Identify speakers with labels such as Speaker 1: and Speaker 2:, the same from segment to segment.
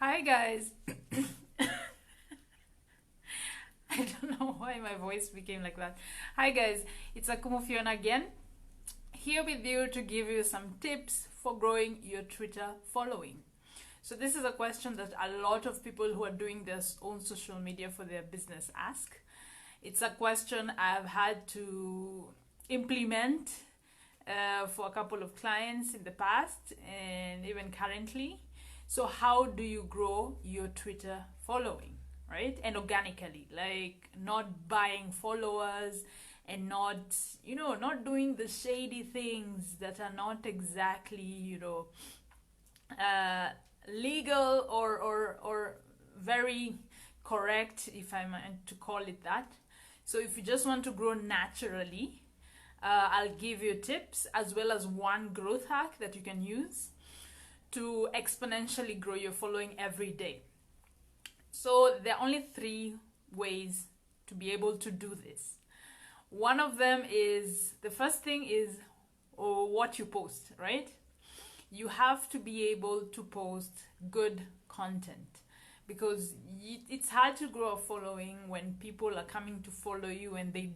Speaker 1: Hi guys. I don't know why my voice became like that. Hi guys, it's Akumu Fiona again, here with you to give you some tips for growing your Twitter following. So this is a question that a lot of people who are doing their own social media for their business ask. It's a question I've had to implement for a couple of clients in the past and even currently. So how do you grow your Twitter following, right? And organically, like not buying followers and not doing the shady things that are not exactly, uh, legal or very correct, if I might to call it that. So if you just want to grow naturally, I'll give you tips as well as one growth hack that you can use to exponentially grow your following every day. So there are only three ways to be able to do this. One of them is the first thing is what you post, right? You have to be able to post good content because it's hard to grow a following when people are coming to follow you and they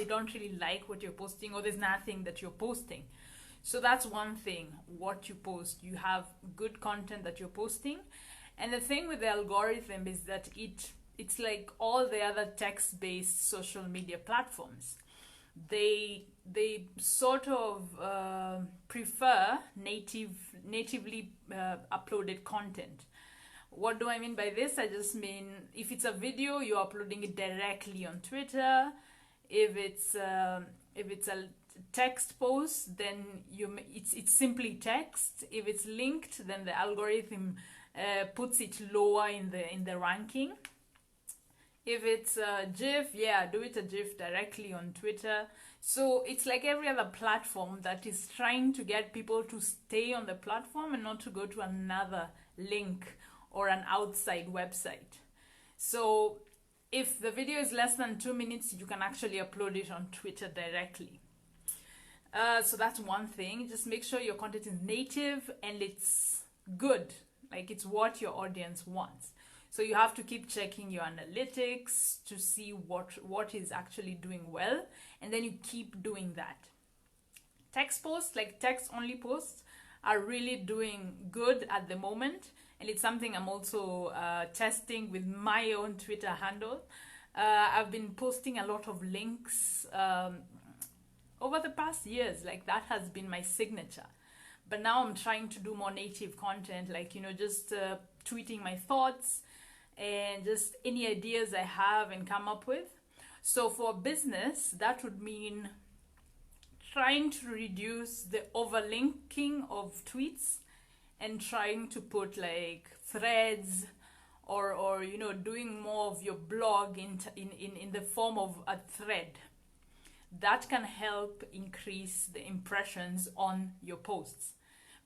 Speaker 1: don't really like what you're posting, or there's nothing that you're posting. So that's one thing, what you post. You have good content that you're posting. And the thing with the algorithm is that it's like all the other text-based social media platforms. They sort of prefer natively uploaded content. What do I mean by this? I just mean if it's a video, you're uploading it directly on Twitter. If it's a text post, then it's simply text. If it's linked, then the algorithm puts it lower in the ranking. If it's a GIF, yeah, do it a GIF directly on Twitter. So it's like every other platform that is trying to get people to stay on the platform and not to go to another link or an outside website. So if the video is less than 2 minutes, you can actually upload it on Twitter directly. So that's one thing. Just make sure your content is native and it's good, like it's what your audience wants. So you have to keep checking your analytics to see what is actually doing well, and then you keep doing that. Text posts, like text only posts, are really doing good at the moment, and it's something I'm also testing with my own Twitter handle. I've been posting a lot of links over the past years, like that has been my signature. But now I'm trying to do more native content, like, just tweeting my thoughts and just any ideas I have and come up with. So for business, that would mean trying to reduce the overlinking of tweets and trying to put like threads or doing more of your blog in the form of a thread. That can help increase the impressions on your posts,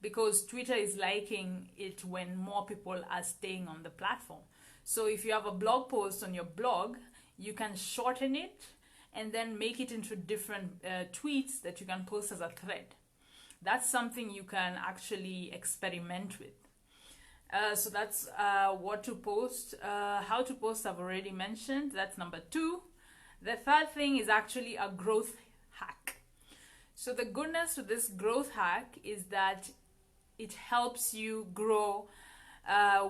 Speaker 1: because Twitter is liking it when more people are staying on the platform. So if you have a blog post on your blog, you can shorten it and then make it into different tweets that you can post as a thread. That's something you can actually experiment with. So that's what to post. How to post, I've already mentioned. That's number 2. The third thing is actually a growth hack. So the goodness with this growth hack is that it helps you grow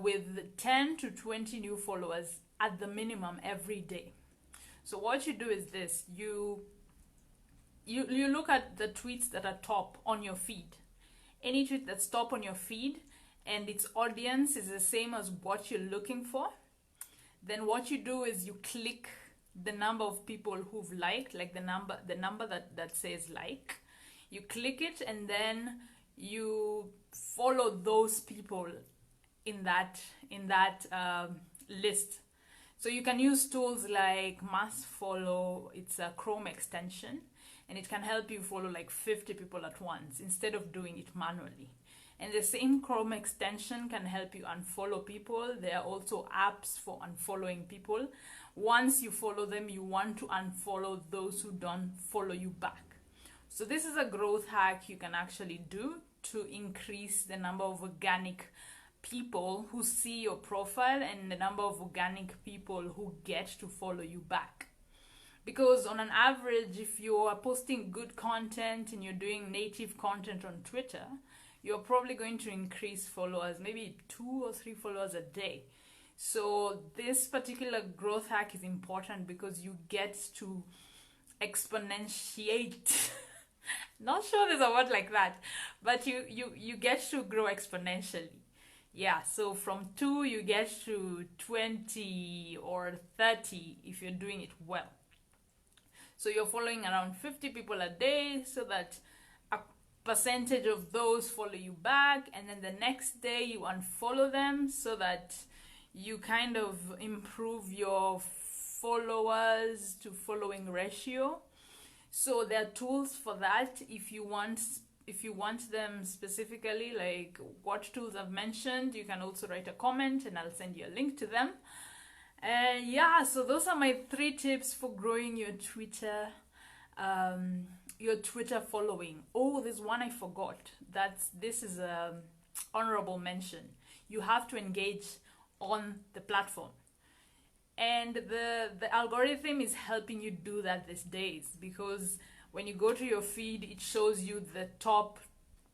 Speaker 1: with 10 to 20 new followers at the minimum every day. So what you do is this: you look at the tweets that are top on your feed. Any tweet that's top on your feed and its audience is the same as what you're looking for, then what you do is you click the number of people who've liked, like the number that says like. You click it and then you follow those people in that list. So you can use tools like Must Follow. It's a Chrome extension, and it can help you follow like 50 people at once instead of doing it manually. And the same Chrome extension can help you unfollow people. There are also apps for unfollowing people. Once you follow them, you want to unfollow those who don't follow you back. So this is a growth hack you can actually do to increase the number of organic people who see your profile and the number of organic people who get to follow you back. Because on an average, if you are posting good content and you're doing native content on Twitter, you're probably going to increase followers, maybe 2 or 3 followers a day. So this particular growth hack is important because you get to exponentiate. Not sure there's a word like that, but you get to grow exponentially. Yeah, so from 2 you get to 20 or 30 if you're doing it well. So you're following around 50 people a day so that a percentage of those follow you back, and then the next day you unfollow them so that you kind of improve your followers to following ratio. So there are tools for that if you want them specifically, like what tools I've mentioned. You can also write a comment and I'll send you a link to them. Yeah, so those are my 3 tips for growing your Twitter following. Oh, there's one I forgot. This is a honorable mention. You have to engage on the platform. And the algorithm is helping you do that these days, because when you go to your feed, it shows you the top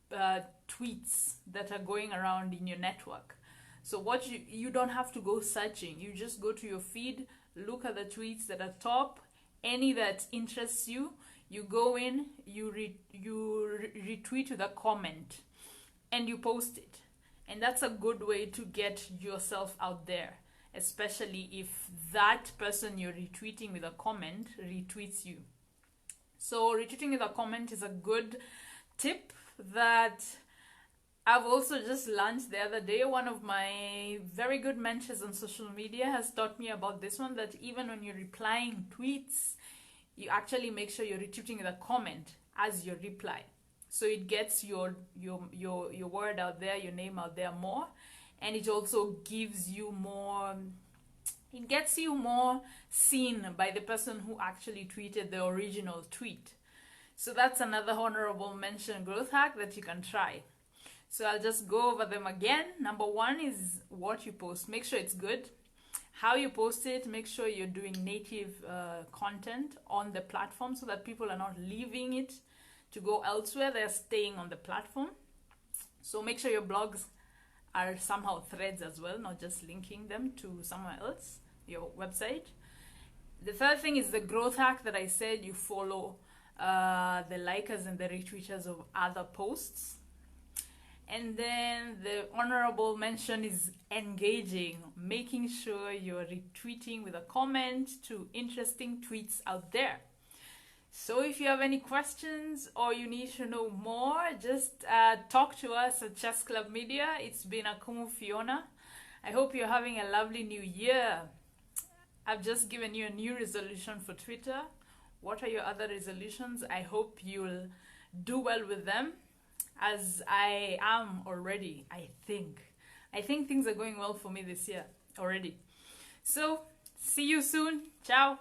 Speaker 1: tweets that are going around in your network. So what you don't have to go searching. You just go to your feed, look at the tweets that are top, any that interests you. You go in, you retweet with a comment, and you post it. And that's a good way to get yourself out there, especially if that person you're retweeting with a comment retweets you. So retweeting with a comment is a good tip that I've also just learned the other day. One of my very good mentors on social media has taught me about this one, that even when you're replying tweets, you actually make sure you're retweeting with a comment as your reply. So it gets your word out there, your name out there more, and it also gives you more, it gets you more seen by the person who actually tweeted the original tweet. So that's another honorable mention growth hack that you can try. So I'll just go over them again. Number 1 is what you post. Make sure it's good. How you post it, make sure you're doing native content on the platform so that people are not leaving it to go elsewhere. They're staying on the platform. So make sure your blogs are somehow threads as well, not just linking them to somewhere else, your website. The third thing is the growth hack that I said. You follow the likers and the retweeters of other posts. And then the honorable mention is engaging, making sure you're retweeting with a comment to interesting tweets out there. So if you have any questions or you need to know more, just talk to us at Chess Club Media. It's been Akumu Fiona. I hope you're having a lovely new year. I've just given you a new resolution for Twitter. What are your other resolutions? I hope you'll do well with them, as I am already, I think. I think things are going well for me this year already. So, see you soon. Ciao.